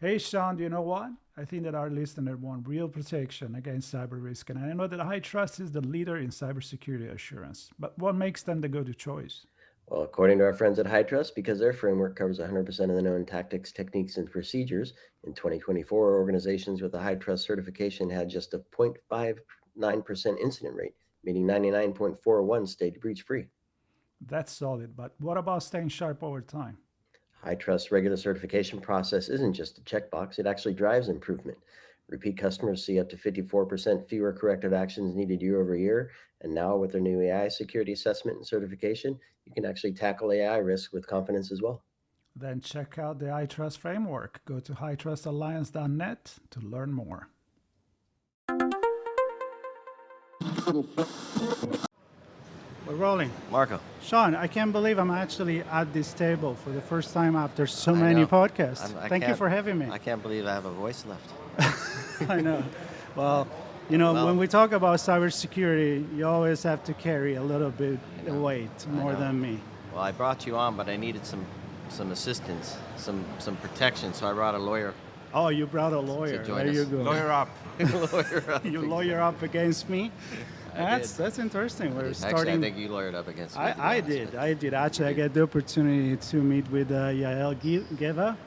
Hey, Sean, do you know what? I think that our listener want real protection against cyber risk, and I know that High Trust is the leader in cybersecurity assurance. But what makes them the go-to choice? Well, according to our friends at HITRUST, because their framework covers 100% of the known tactics, techniques, and procedures, in 2024, organizations with a HITRUST certification had just a 0.59% incident rate, meaning 99.41 stayed breach free. That's solid, but what about staying sharp over time? HITRUST regular certification process isn't just a checkbox, it actually drives improvement. Repeat customers see up to 54% fewer corrective actions needed year over year. And now, with their new AI security assessment and certification, you can actually tackle AI risk with confidence as well. Then check out the iTrust framework. Go to hightrustalliance.net to learn more. We're rolling. Marco. Sean, I can't believe I'm actually at this table for the first time after so I many know. podcasts. I Thank you can't- for having me. I can't believe I have a voice left. I know. Well, Well- when we talk about cybersecurity, you always have to carry a little bit of weight more know. than me. Well, I brought you on, but I needed some assistance, some protection, so I brought a lawyer. Oh, you brought a lawyer. join There you us. go. Lawyer up. Lawyer up. You lawyer up against me. That's interesting. We're Actually, starting. I think you lawyered up against me. to be I honest did. with you. I did. Actually, I get the opportunity to meet with Yair Geva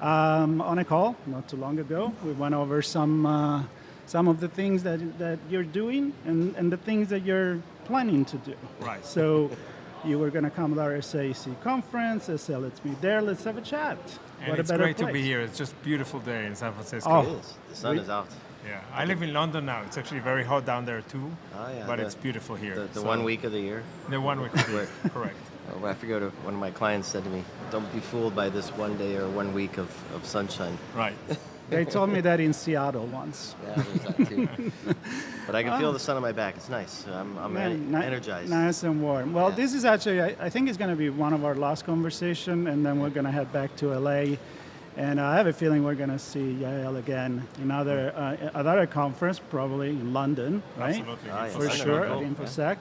on a call not too long ago. We went over some of the things that you're doing and the things that you're planning to do. Right. So you were going to come to our RSAC conference. I said, let's meet there. Let's have a chat. And What a it's better great to be place. here. It's just a beautiful day in San Francisco. Oh. It is. The sun is out. Yeah, I live in London now. It's actually very hot down there too. Oh, yeah, But the- it's beautiful here. The So- 1 week of the year. The 1 week. of the year, Correct. I forget what one of my clients said to me, don't be fooled by this 1 day or 1 week of sunshine. Right. They told me that in Seattle once. Yeah, there's that too. But I can feel the sun on my back. It's nice. I'm energized. Nice and warm. Well, Yeah. this is actually, I think it's going to be one of our last conversation, and then we're going to head back to LA. And I have a feeling we're going to see Yael again in another conference, probably in London, right? Absolutely. Ah, yeah. For London, sure, cool. at InfoSec.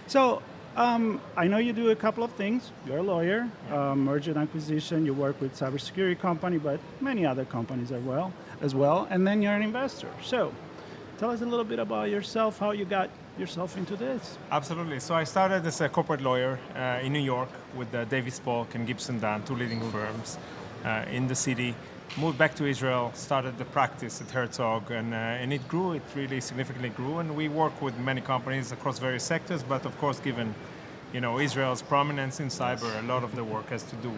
So I know you do a couple of things. You're a lawyer, merger and acquisition. You work with cybersecurity company, but many other companies as well. And then you're an investor. So tell us a little bit about yourself, how you got yourself into this. Absolutely. So I started as a corporate lawyer in New York with Davis Polk and Gibson Dunn, two leading firms in the city. Moved back to Israel, started the practice at Herzog, and it grew. It really significantly grew, and we work with many companies across various sectors. But of course, given Israel's prominence in cyber, a lot of the work has to do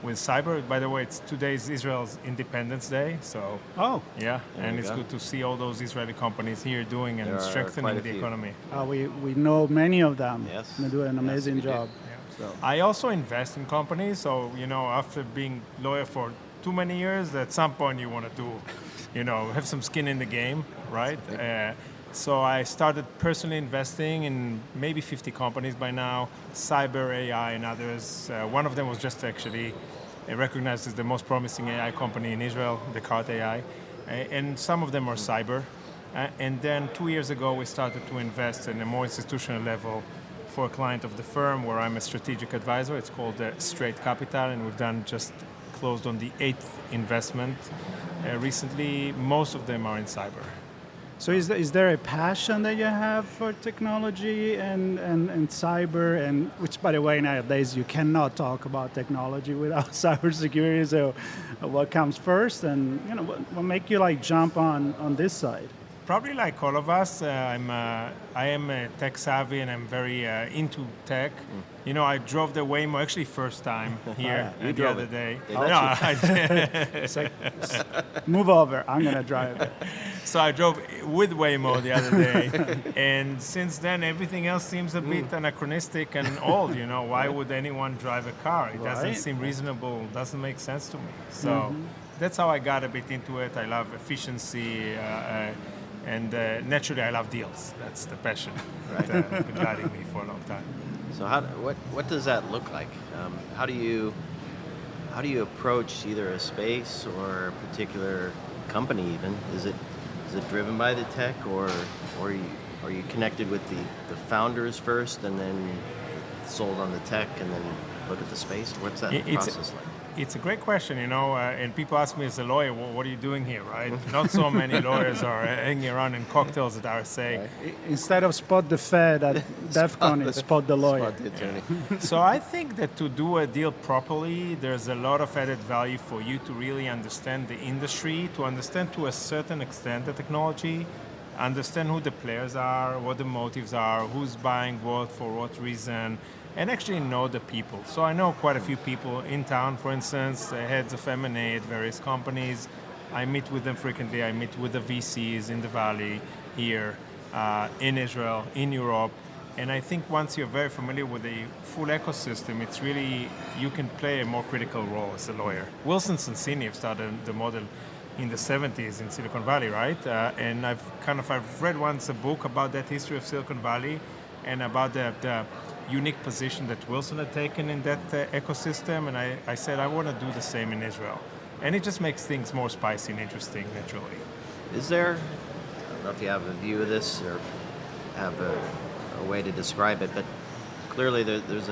with cyber. By the way, today is Israel's Independence Day, so Oh, yeah, There and you it's go. good to see all those Israeli companies here doing There and are strengthening quite a the few. economy. we know many of them. Yes. They do an Yes, amazing we do. job. So, I also invest in companies, so after being lawyer for too many years, at some point you want to have some skin in the game, right? So I started personally investing in maybe 50 companies by now, cyber, AI, and others. One of them was just actually recognized as the most promising AI company in Israel, Descartes AI, and some of them are cyber. And then 2 years ago, we started to invest in a more institutional level for a client of the firm where I'm a strategic advisor. It's called Straight Capital, and we've just closed on the 8th investment recently. Most of them are in cyber. So is there a passion that you have for technology and cyber, and which, by the way, nowadays you cannot talk about technology without cybersecurity. So what comes first, and what make you jump on this side? Probably like all of us, I am tech savvy and I'm very into tech. I drove the Waymo actually first time here You the drove other it. day. They No, let It's like, move over. I'm gonna drive it. so I drove with Waymo the other day, and since then everything else seems a bit anachronistic and old. Why would anyone drive a car? It doesn't Right. seem reasonable. Doesn't make sense to me. So that's how I got a bit into it. I love efficiency. And naturally, I love deals. That's the passion that been guiding me for a long time. so what does that look like? How do you approach either a space or a particular company even? Is it driven by the tech, or are you connected with the founders first and then sold on the tech and then look at the space? What's that process like? It's a great question, and people ask me as a lawyer, well, what are you doing here, right? Not so many lawyers are hanging around in cocktails at RSA. Right. Instead of spot the Fed at DEF CON, it's spot the lawyer. Spot the attorney. So I think that to do a deal properly, there's a lot of added value for you to really understand the industry, to understand to a certain extent the technology, understand who the players are, what the motives are, who's buying what, for what reason, and actually know the people. So I know quite a few people in town, for instance, heads of M&A at various companies. I meet with them frequently. I meet with the VCs in the Valley, here, in Israel, in Europe. And I think once you're very familiar with the full ecosystem, it's really, you can play a more critical role as a lawyer. Wilson Sonsini started the model in the 70s in Silicon Valley, right? And I've read once a book about that history of Silicon Valley and about the unique position that Wilson had taken in that ecosystem. And I said, I want to do the same in Israel. And it just makes things more spicy and interesting, naturally. Is there, I don't know if you have a view of this or have a way to describe it, but clearly there's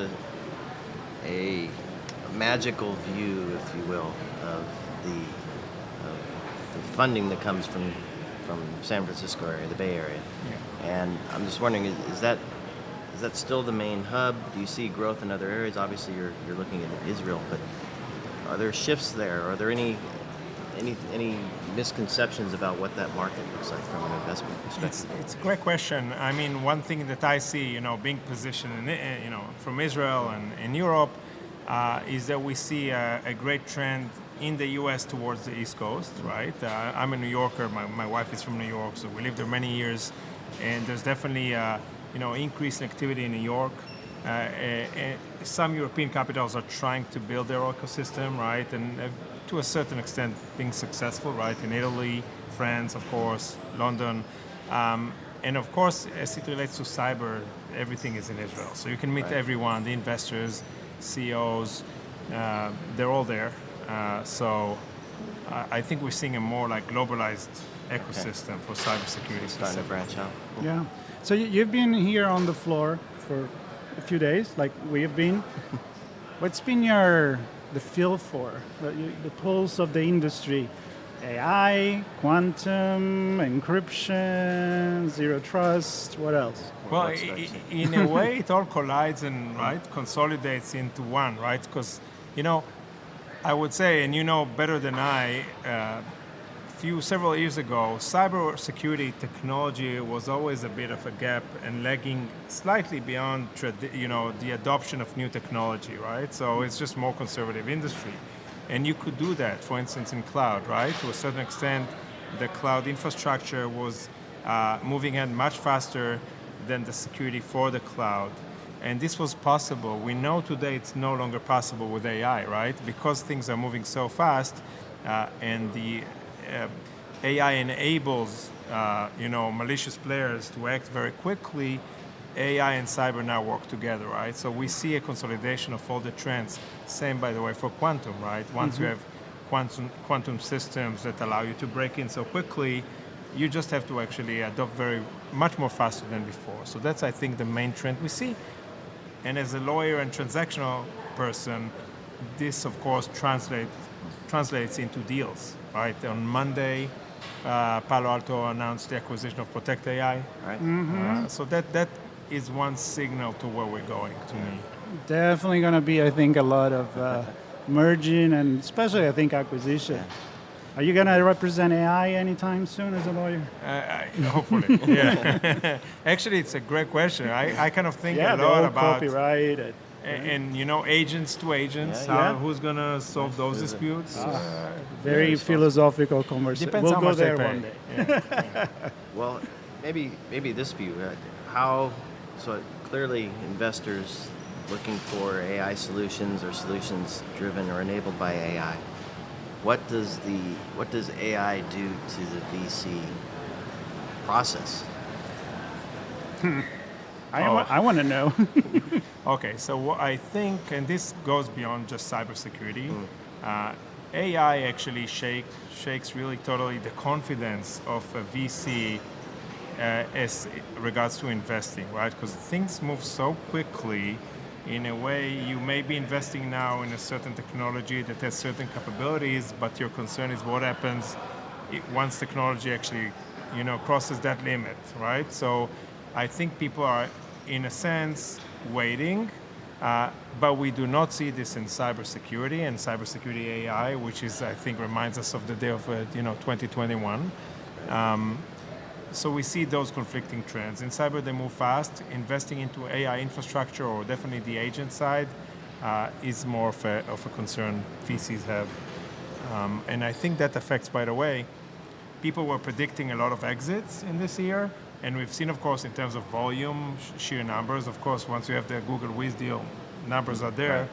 a magical view, if you will, of the funding that comes from San Francisco area, the Bay Area. Yeah. And I'm just wondering, is that still the main hub? Do you see growth in other areas? Obviously, you're looking at Israel, but are there shifts there? Are there any misconceptions about what that market looks like from an investment perspective? It's a great question. I mean, one thing that I see, being positioned, from Israel and in Europe, is that we see a great trend in the U.S. towards the East Coast, right? I'm a New Yorker. My wife is from New York, so we lived there many years, and there's definitely increased activity in New York. Some European capitals are trying to build their ecosystem, right? And to a certain extent, being successful, right? In Italy, France, of course, London. And of course, as it relates to cyber, everything is in Israel. So you can meet everyone, the investors, CEOs, they're all there. So I think we're seeing a more like globalized ecosystem for cybersecurity. Starting to branch out. Cool. Yeah. So you've been here on the floor for a few days, like we have been. What's been the feel for, the pulse of the industry? AI, quantum, encryption, zero trust, what else? Well, in a way, it all collides and consolidates into one, right? Because, I would say, and better than I, several years ago, cybersecurity technology was always a bit of a gap and lagging slightly beyond, the adoption of new technology, right? So it's just more conservative industry. And you could do that, for instance, in cloud, right? To a certain extent, the cloud infrastructure was moving ahead much faster than the security for the cloud. And this was possible. We know today it's no longer possible with AI, right? Because things are moving so fast, and the AI enables, malicious players to act very quickly. AI and cyber now work together, right? So we see a consolidation of all the trends. Same, by the way, for quantum, right? Once you have quantum systems that allow you to break in so quickly, you just have to actually adopt much more faster than before. So that's, I think, the main trend we see. And as a lawyer and transactional person, this, of course, translates into deals, right? On Monday, Palo Alto announced the acquisition of Protect AI. Right. So that is one signal to where we're going, to me. Definitely going to be, I think, a lot of merging and especially, I think, acquisition. Yeah. Are you going to represent AI anytime soon as a lawyer? Hopefully, yeah. Actually, it's a great question. I kind of think a lot about copyright. And agents to agents, who's going to solve those disputes? Very philosophical conversation. Depends We'll how go much they there pay. one day. Yeah. Well, maybe this view. So clearly investors looking for AI solutions or solutions driven or enabled by AI. What does AI do to the VC process? I want to know. Okay, so what I think, and this goes beyond just cybersecurity, AI actually shakes really totally the confidence of a VC as regards to investing, right? Because things move so quickly in a way, you may be investing now in a certain technology that has certain capabilities, but your concern is what happens once technology actually, crosses that limit, right? So I think people are, in a sense, waiting, but we do not see this in cybersecurity and cybersecurity AI, which is, I think, reminds us of the day of, 2021. So we see those conflicting trends. In cyber, they move fast. Investing into AI infrastructure, or definitely the agent side, is more of a concern VCs have. And I think that affects, by the way, people were predicting a lot of exits in this year. And we've seen, of course, in terms of volume, sheer numbers, of course, once you have the Google Wiz deal, numbers are there. Right.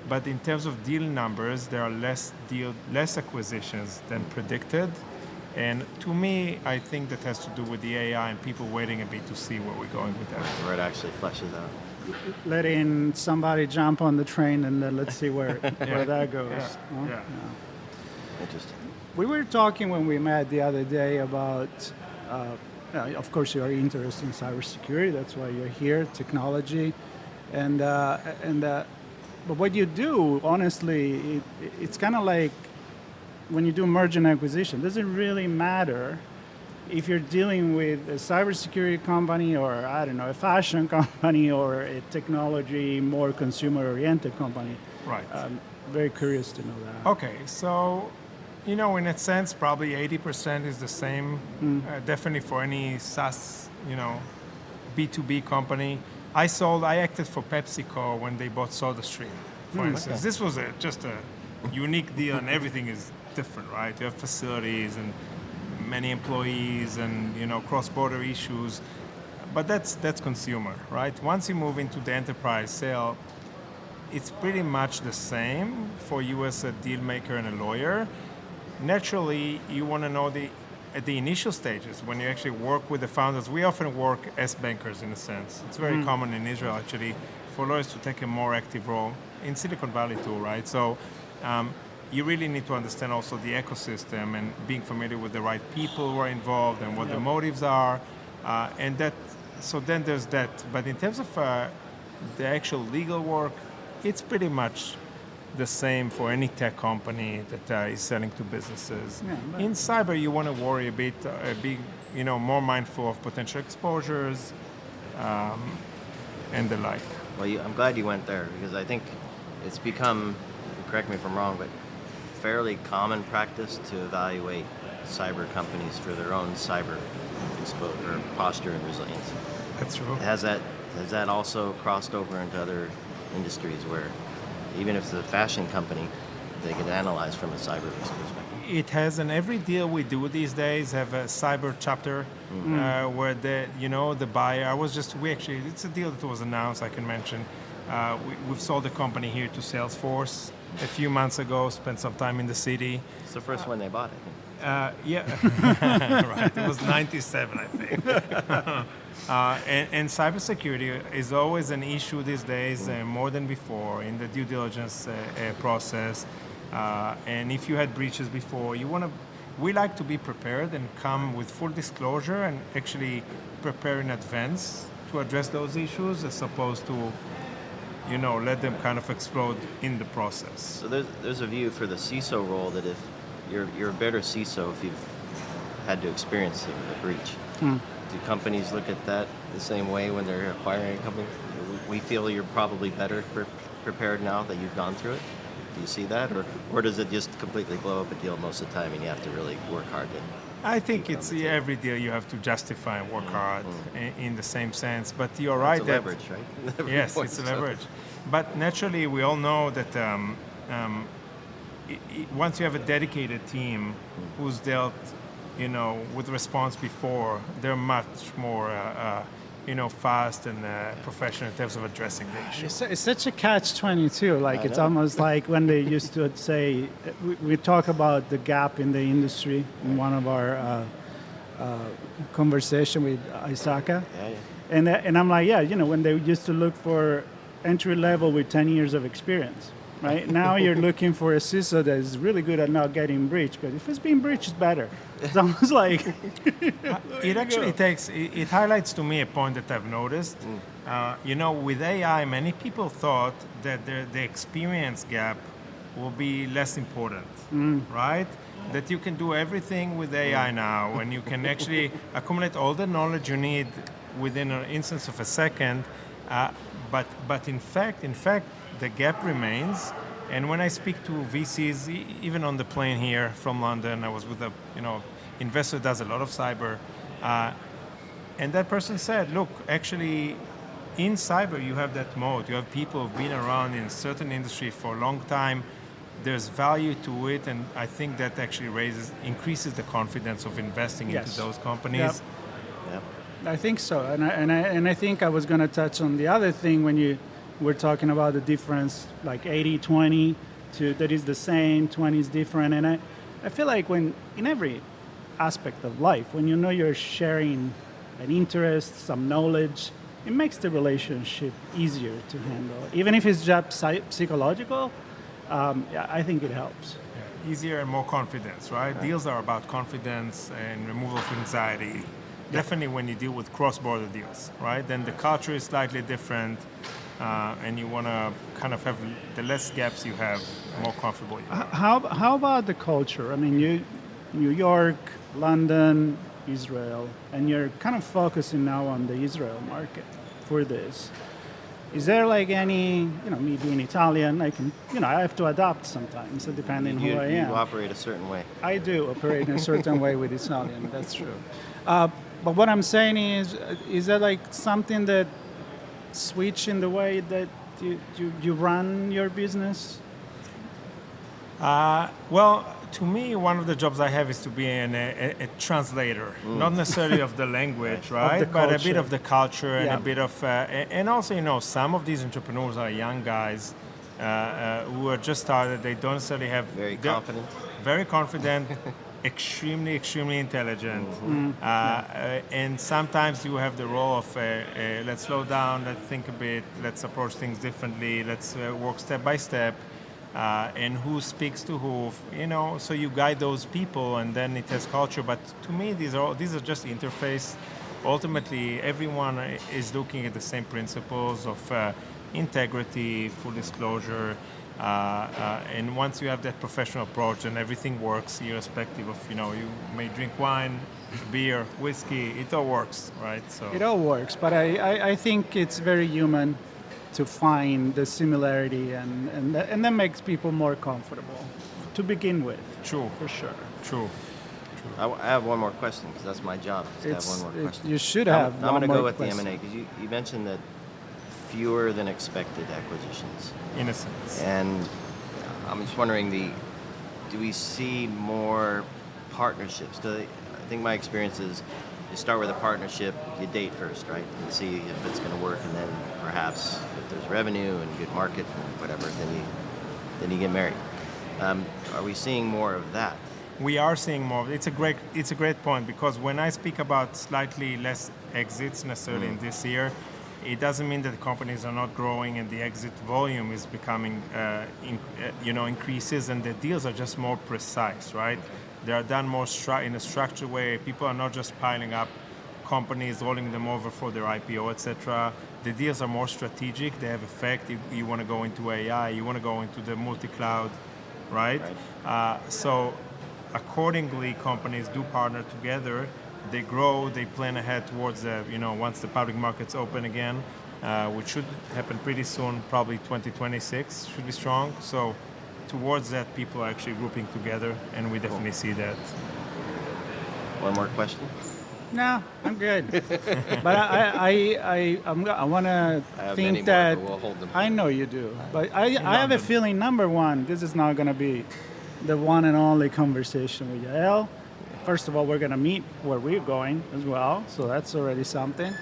But in terms of deal numbers, there are less acquisitions than predicted. And to me, I think that has to do with the AI and people waiting a bit to see where we're going with that. Where it actually fleshes out. Letting somebody jump on the train and then let's see where that goes. Huh? Yeah. Interesting. We were talking when we met the other day about, of course, you are interested in cybersecurity. That's why you're here, technology, but what you do, honestly, it's kind of like when you do merger and acquisition. It doesn't really matter if you're dealing with a cybersecurity company or, I don't know, a fashion company or a technology, more consumer-oriented company. Right. I'm very curious to know that. Okay, so, in a sense, probably 80% is the same, definitely for any SaaS, B2B company. I acted for PepsiCo when they bought SodaStream, for instance. Okay. This was just a unique deal, and everything is different, right? You have facilities and many employees and, cross-border issues. But that's consumer, right? Once you move into the enterprise sale, it's pretty much the same for you as a deal maker and a lawyer. Naturally, you want to know at the initial stages, when you actually work with the founders, we often work as bankers in a sense. It's very common in Israel, actually, for lawyers to take a more active role, in Silicon Valley too, right? So you really need to understand also the ecosystem and being familiar with the right people who are involved and what the motives are. So then there's that. But in terms of the actual legal work, it's pretty much the same for any tech company that is selling to businesses. Yeah, in cyber, you want to worry a bit, be more mindful of potential exposures and the like. Well, I'm glad you went there, because I think it's become, correct me if I'm wrong, but fairly common practice to evaluate cyber companies for their own cyber exposure, posture, and resilience. That's true. Has that also crossed over into other industries where, even if it's a fashion company, they get analyzed from a cyber risk perspective? It has, and every deal we do these days have a cyber chapter where the buyer. It's a deal that was announced. I can mention. We've sold a company here to Salesforce a few months ago. Spent some time in the city. It's the first one they bought, I think. Yeah, right. It was 97, I think. And cybersecurity is always an issue these days, more than before, in the due diligence process. And if you had breaches before, we like to be prepared and come with full disclosure and actually prepare in advance to address those issues, as opposed to, let them kind of explode in the process. So there's a view for the CISO role that if you're a better CISO if you've had to experience a breach. Do companies look at that the same way when they're acquiring a company? We feel you're probably better prepared now that you've gone through it. Do you see that, or does it just completely blow up a deal most of the time and you have to really work hard to? I think it's every deal you have to justify and work hard in the same sense. But you're right. It's a leverage, right? Yes, it's a leverage. But naturally, we all know that once you have a dedicated team who's dealt, with response before, they're much more, fast and professional in terms of addressing the issue. It's such a catch-22. Like, it's almost like when they used to say, we talk about the gap in the industry in one of our conversation with Isaka. Yeah. And I'm like, when they used to look for entry level with 10 years of experience, right? Now you're looking for a CISO that is really good at not getting breached, but if it's being breached, it's better. It's almost like... It actually it highlights to me a point that I've noticed. With AI, many people thought that the experience gap will be less important, right? That you can do everything with AI now, and you can actually accumulate all the knowledge you need within an instance of a second. But in fact, the gap remains. And when I speak to VCs, even on the plane here from London, I was with a investor that does a lot of cyber, and that person said, look, actually, in cyber you have that mode. You have people who've been around in a certain industry for a long time. There's value to it, and I think that actually increases the confidence of investing into those companies. Yep. I think so, and I think I was going to touch on the other thing when you were talking about the difference, like 80-20, to that is the same, 20 is different, and I feel like when in every aspect of life, when you know you're sharing an interest, some knowledge, it makes the relationship easier to handle, even if it's just psychological. I think it helps. Yeah, easier and more confidence, right? Deals are about confidence and removal of anxiety. Definitely when you deal with cross-border deals, right? Then the culture is slightly different, and you want to kind of have the less gaps you have, more comfortable you are. How about the culture? I mean, New York, London, Israel, and you're kind of focusing now on the Israel market for this. Is there like any, me being Italian, I have to adapt sometimes, depending who I am. You operate a certain way. I do operate in a certain way with Italian, that's true. But what I'm saying is that like something that switch in the way that you run your business? Well, to me, one of the jobs I have is to be a translator, not necessarily of the language, right? But a bit of the culture and a bit of, and also, some of these entrepreneurs are young guys who are just started. They don't necessarily have Very confident. Very confident, extremely, extremely intelligent, and sometimes you have the role of let's slow down, let's think a bit, let's approach things differently, let's work step by step. And who speaks to who, so you guide those people, and then it has culture. But to me, these are just interface. Ultimately, everyone is looking at the same principles of integrity, full disclosure, and once you have that professional approach, and everything works, irrespective of, you may drink wine, beer, whiskey, it all works, right? So it all works, but I think it's very human to find the similarity, and that makes people more comfortable to begin with. True. For sure. True. I have one more question, because that's my job, is to have one more question. You should have I'm going to one go more with question. the M&A, because you mentioned that fewer than expected acquisitions. In a sense. And I'm just wondering, do we see more partnerships? I think my experience is you start with a partnership, you date first, right? And see if it's going to work, and then perhaps if there's revenue and good market and whatever, then you get married. Are we seeing more of that? We are seeing more. It's a great point, because when I speak about slightly less exits necessarily in this year, it doesn't mean that the companies are not growing and the exit volume is becoming increases, and the deals are just more precise, right? They are done more in a structured way. People are not just piling up companies, rolling them over for their IPO, etc. The deals are more strategic. They have effect. You want to go into AI. You want to go into the multi-cloud, right? So accordingly, companies do partner together. They grow. They plan ahead towards once the public markets open again, which should happen pretty soon. Probably 2026 should be strong. So towards that, people are actually grouping together, and we definitely see that. One more question? No, I'm good. But I want to think many more, that but we'll hold them. I know you do. But I have a feeling, number one, this is not going to be the one and only conversation with Yael. First of all, we're going to meet where we're going as well, so that's already something.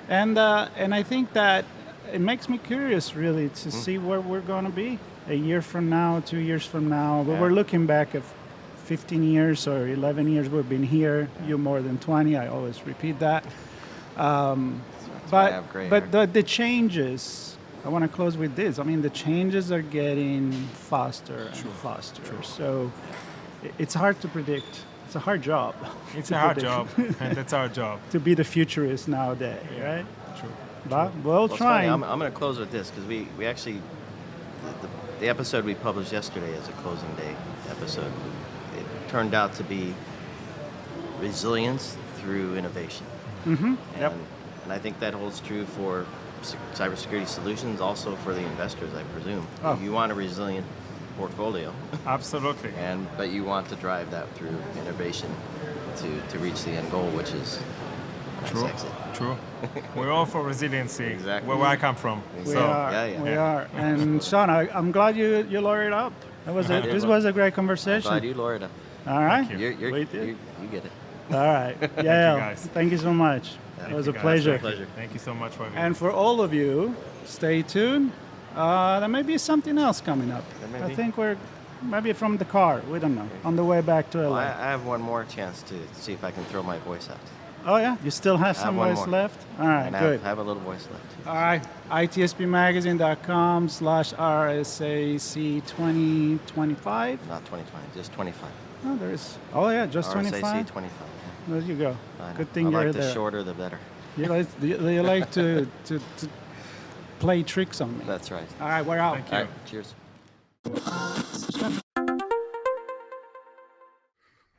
And I think that it makes me curious, really, to see where we're going to be a year from now, 2 years from now. But we're looking back at 15 years or 11 years we've been here. You more than 20. I always repeat that. But the changes, I want to close with this. I mean, the changes are getting faster and faster. So it's hard to predict. It's a hard job. It's a hard job, and that's our job. To be the futurist nowadays, right? True. But we'll Well, it's try. funny. I'm going to close with this because we actually, the episode we published yesterday as a closing day episode, it turned out to be resilience through innovation. Yep. And I think that holds true for cybersecurity solutions, also for the investors, I presume. Oh. You want a resilient portfolio, Absolutely. but you want to drive that through innovation to reach the end goal, which is a nice True. exit. True. We're all for resiliency. Exactly. Where I come from. We So, are. yeah. We are. And Sean, I'm glad you lawyered up. This was a great conversation. Glad you lawyered up. All right. Thank You get it. All right. Yeah. guys. Thank you so much. Thank It was you, a guys. pleasure. Pleasure. Thank you so much for having me. And for all of you, stay tuned. There may be something else coming up. There may I be. think we're maybe from the car. We don't know. On the way back to LA. Well, I have one more chance to see if I can throw my voice out. Oh yeah, you still have some one voice more. left. All right, And good. have a little voice left. All right, itspmagazine.com/RSAC2025. Not 2020, just 25. Oh, there is. Oh yeah, just RSAC 25. 25. There you go. I know. Good thing I you're like the there. shorter, the better. You like to play tricks on me. That's right. All right, we're out. Thank you. All right, cheers.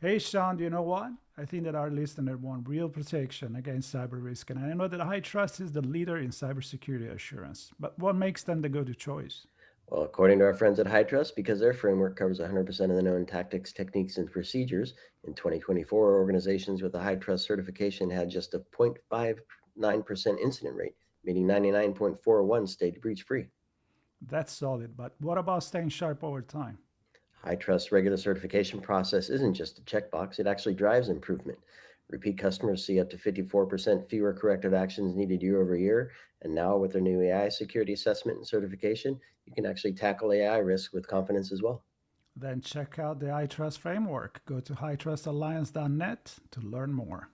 Hey, Sean, do you know what? I think that our listener want real protection against cyber risk, and I know that HITRUST is the leader in cybersecurity assurance. But what makes them the go-to choice? Well, according to our friends at HITRUST, because their framework covers 100% of the known tactics, techniques, and procedures, in 2024, organizations with a HITRUST certification had just a 0.59% incident rate, meaning 99.41 stayed breach-free. That's solid, but what about staying sharp over time? HITRUST regular certification process isn't just a checkbox, it actually drives improvement. Repeat customers see up to 54% fewer corrective actions needed year over year. And now with their new AI security assessment and certification, you can actually tackle AI risk with confidence as well. Then check out the HITRUST framework. Go to hitrustalliance.net to learn more.